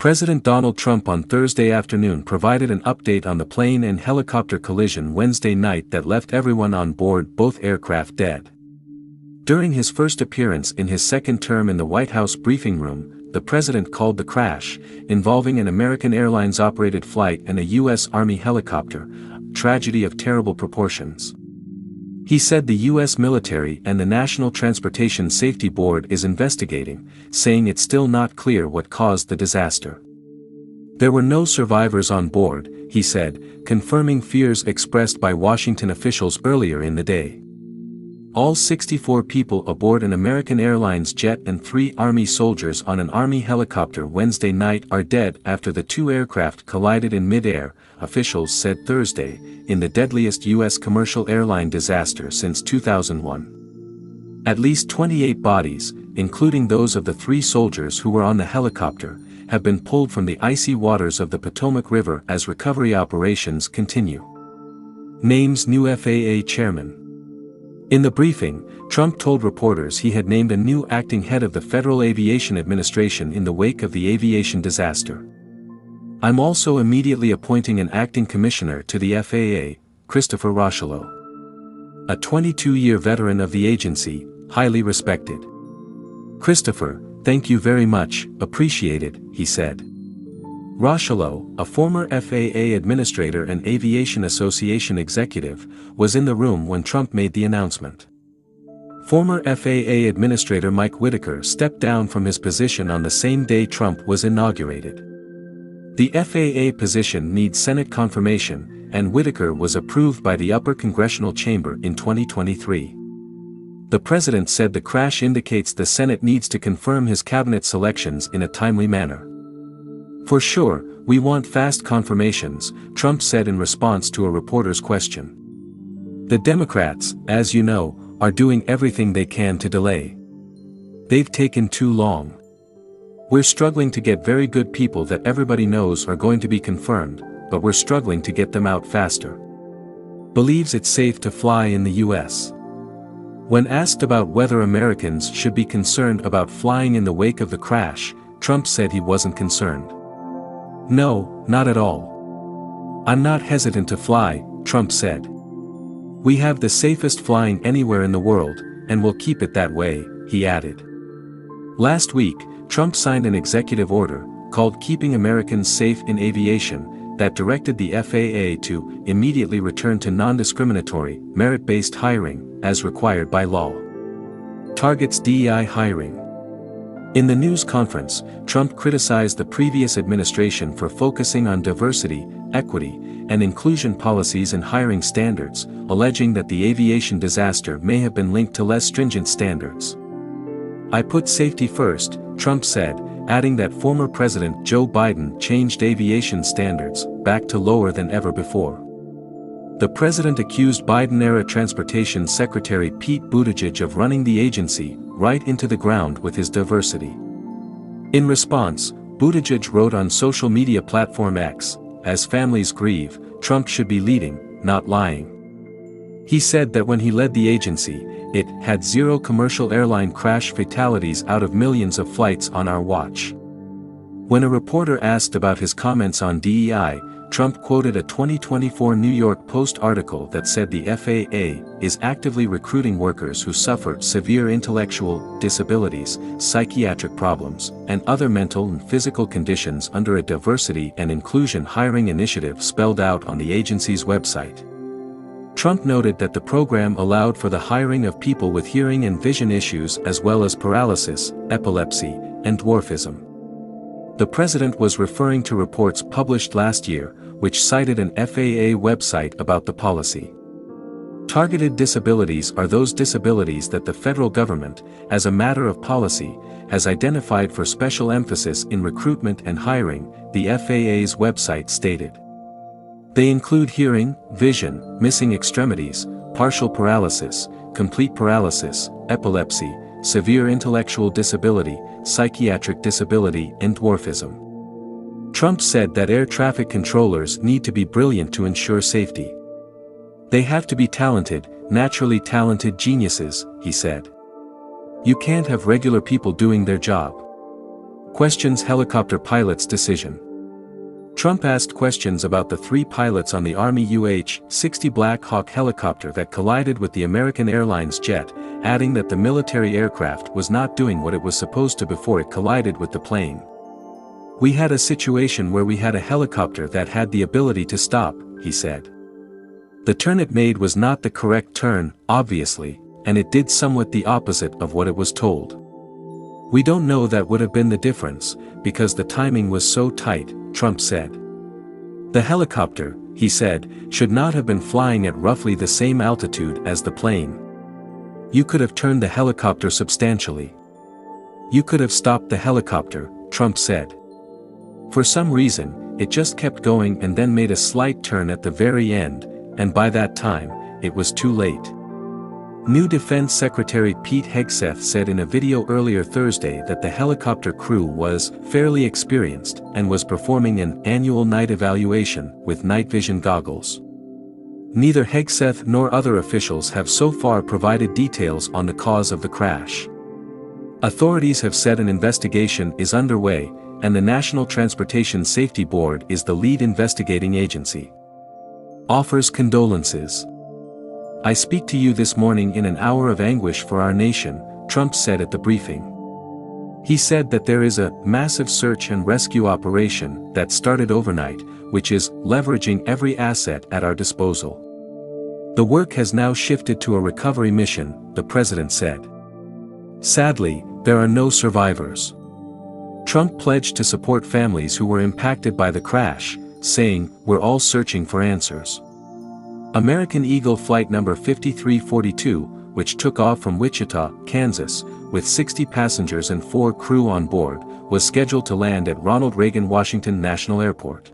President Donald Trump on Thursday afternoon provided an update on the plane and helicopter collision Wednesday night that left everyone on board both aircraft dead. During his first appearance in his second term in the White House briefing room, the president called the crash, involving an American Airlines-operated flight and a U.S. Army helicopter, a tragedy of terrible proportions. He said the U.S. military and the National Transportation Safety Board is investigating, saying it's still not clear what caused the disaster. There were no survivors on board, he said, confirming fears expressed by Washington officials earlier in the day. All 64 people aboard an American Airlines jet and 3 Army soldiers on an Army helicopter Wednesday night are dead after the 2 aircraft collided in mid-air, officials said Thursday, in the deadliest U.S. commercial airline disaster since 2001. At least 28 bodies, including those of the 3 soldiers who were on the helicopter, have been pulled from the icy waters of the Potomac River as recovery operations continue. Names new FAA chairman. In the briefing, Trump told reporters he had named a new acting head of the Federal Aviation Administration in the wake of the aviation disaster. I'm also immediately appointing an acting commissioner to the FAA, Christopher Rocheleau. A 22-year veteran of the agency, highly respected. Christopher, thank you very much, appreciated, he said. Rocheleau, a former FAA administrator and Aviation Association executive, was in the room when Trump made the announcement. Former FAA Administrator Mike Whitaker stepped down from his position on the same day Trump was inaugurated. The FAA position needs Senate confirmation, and Whitaker was approved by the upper congressional chamber in 2023. The president said the crash indicates the Senate needs to confirm his cabinet selections in a timely manner. For sure, we want fast confirmations, Trump said in response to a reporter's question. The Democrats, as you know, are doing everything they can to delay. They've taken too long. We're struggling to get very good people that everybody knows are going to be confirmed, but we're struggling to get them out faster. Believes it's safe to fly in the U.S. When asked about whether Americans should be concerned about flying in the wake of the crash, Trump said he wasn't concerned. No, not at all. I'm not hesitant to fly, Trump said. We have the safest flying anywhere in the world, and we'll keep it that way, he added. Last week, Trump signed an executive order, called Keeping Americans Safe in Aviation, that directed the FAA to immediately return to non-discriminatory, merit-based hiring, as required by law. Targets DEI hiring. In the news conference, Trump criticized the previous administration for focusing on diversity, equity, and inclusion policies and hiring standards, alleging that the aviation disaster may have been linked to less stringent standards. I put safety first, Trump said, adding that former President Joe Biden changed aviation standards back to lower than ever before. The president accused Biden-era Transportation Secretary Pete Buttigieg of running the agency right into the ground with his diversity. In response, Buttigieg wrote on social media platform X, "As families grieve, Trump should be leading, not lying." He said that when he led the agency, it had 0 commercial airline crash fatalities out of millions of flights on our watch. When a reporter asked about his comments on DEI, Trump quoted a 2024 New York Post article that said the FAA is actively recruiting workers who suffer severe intellectual disabilities, psychiatric problems, and other mental and physical conditions under a diversity and inclusion hiring initiative spelled out on the agency's website. Trump noted that the program allowed for the hiring of people with hearing and vision issues as well as paralysis, epilepsy, and dwarfism. The president was referring to reports published last year, which cited an FAA website about the policy. Targeted disabilities are those disabilities that the federal government, as a matter of policy, has identified for special emphasis in recruitment and hiring, the FAA's website stated. They include hearing, vision, missing extremities, partial paralysis, complete paralysis, epilepsy, severe intellectual disability, psychiatric disability, and dwarfism. Trump said that air traffic controllers need to be brilliant to ensure safety. They have to be talented, naturally talented geniuses, he said. You can't have regular people doing their job. Questions helicopter pilot's decision. Trump asked questions about the 3 pilots on the Army UH-60 Black Hawk helicopter that collided with the American Airlines jet, adding that the military aircraft was not doing what it was supposed to before it collided with the plane. "We had a situation where we had a helicopter that had the ability to stop," he said. "The turn it made was not the correct turn, obviously, and it did somewhat the opposite of what it was told. We don't know that would have been the difference, because the timing was so tight," Trump said. "The helicopter," he said, "should not have been flying at roughly the same altitude as the plane. You could have turned the helicopter substantially. You could have stopped the helicopter," Trump said. "For some reason, it just kept going and then made a slight turn at the very end, and by that time, it was too late." New Defense Secretary Pete Hegseth said in a video earlier Thursday that the helicopter crew was fairly experienced and was performing an annual night evaluation with night vision goggles. Neither Hegseth nor other officials have so far provided details on the cause of the crash. Authorities have said an investigation is underway, and the National Transportation Safety Board is the lead investigating agency. Offers condolences. "I speak to you this morning in an hour of anguish for our nation," Trump said at the briefing. He said that there is a massive search and rescue operation that started overnight, which is leveraging every asset at our disposal. "The work has now shifted to a recovery mission," the president said. "Sadly, there are no survivors." Trump pledged to support families who were impacted by the crash, saying, "We're all searching for answers." American Eagle Flight number 5342, which took off from Wichita, Kansas, with 60 passengers and 4 crew on board, was scheduled to land at Ronald Reagan Washington National Airport.